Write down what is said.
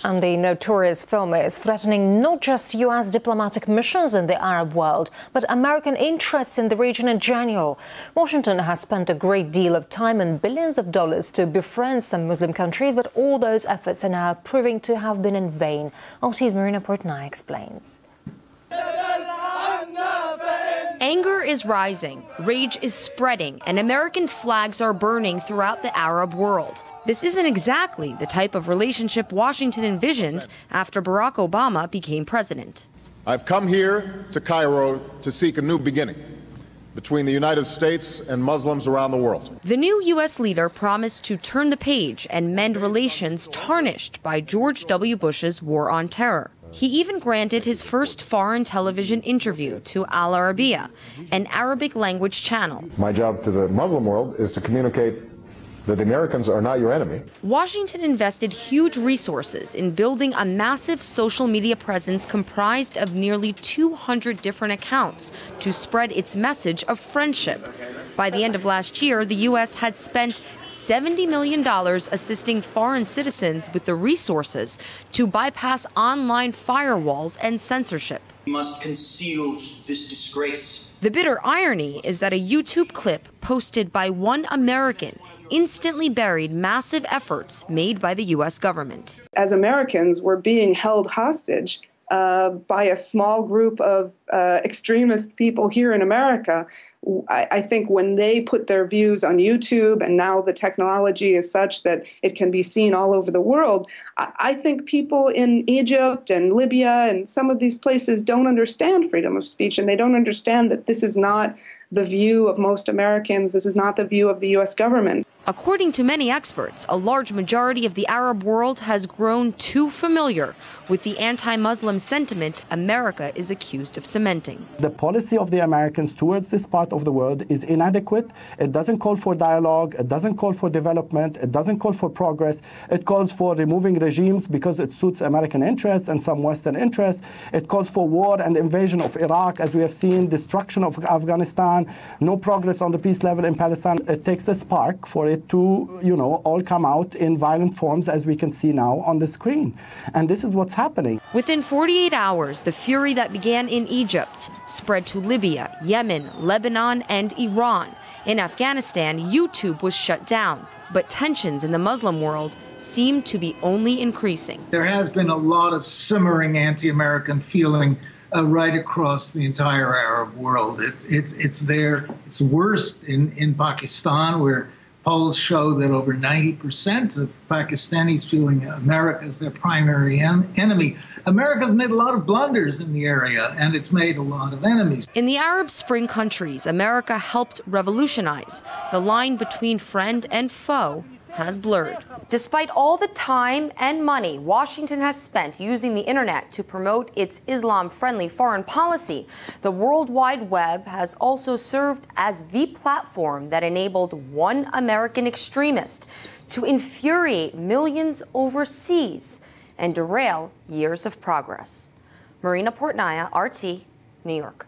And the notorious filmer is threatening not just U.S. diplomatic missions in the Arab world, but American interests in the region in general. Washington has spent a great deal of time and billions of dollars to befriend some Muslim countries, but all those efforts are now proving to have been in vain. RT's Marina Portnay explains. Anger is rising, rage is spreading, and American flags are burning throughout the Arab world. This isn't exactly the type of relationship Washington envisioned after Barack Obama became president. I've come here to Cairo to seek a new beginning between the United States and Muslims around the world. The new U.S. leader promised to turn the page and mend relations tarnished by George W. Bush's war on terror. He even granted his first foreign television interview to Al Arabiya, an Arabic language channel. My job to the Muslim world is to communicate that the Americans are not your enemy. Washington invested huge resources in building a massive social media presence comprised of nearly 200 different accounts to spread its message of friendship. By the end of last year, the U.S. had spent $70 million assisting foreign citizens with the resources to bypass online firewalls and censorship. We must conceal this disgrace. The bitter irony is that a YouTube clip posted by one American instantly buried massive efforts made by the U.S. government. As Americans, we're being held hostage by a small group of extremist people here in America. I think when they put their views on YouTube, and now the technology is such that it can be seen all over the world, I think people in Egypt and Libya and some of these places don't understand freedom of speech, and they don't understand that this is not the view of most Americans. This is not the view of the U.S. government. According to many experts, a large majority of the Arab world has grown too familiar with the anti-Muslim sentiment America is accused of cementing. The policy of the Americans towards this part of the world is inadequate. It doesn't call for dialogue. It doesn't call for development. It doesn't call for progress. It calls for removing regimes because it suits American interests and some Western interests. It calls for war and invasion of Iraq, as we have seen, destruction of Afghanistan, no progress on the peace level in Palestine. It takes a spark for it to, all come out in violent forms, as we can see now on the screen. And this is what's happening. Within 48 hours, the fury that began in Egypt spread to Libya, Yemen, Lebanon, and Iran. In Afghanistan, YouTube was shut down, but tensions in the Muslim world seem to be only increasing. There has been a lot of simmering anti-American feeling right across the entire Arab world. It's there. It's worse in Pakistan, where polls show that over 90% of Pakistanis feeling America as their primary enemy. America's made a lot of blunders in the area, and it's made a lot of enemies. In the Arab Spring countries, America helped revolutionize. The line between friend and foe has blurred. Despite all the time and money Washington has spent using the internet to promote its Islam-friendly foreign policy, the World Wide Web has also served as the platform that enabled one American extremist to infuriate millions overseas and derail years of progress. Marina Portnaya, RT, New York.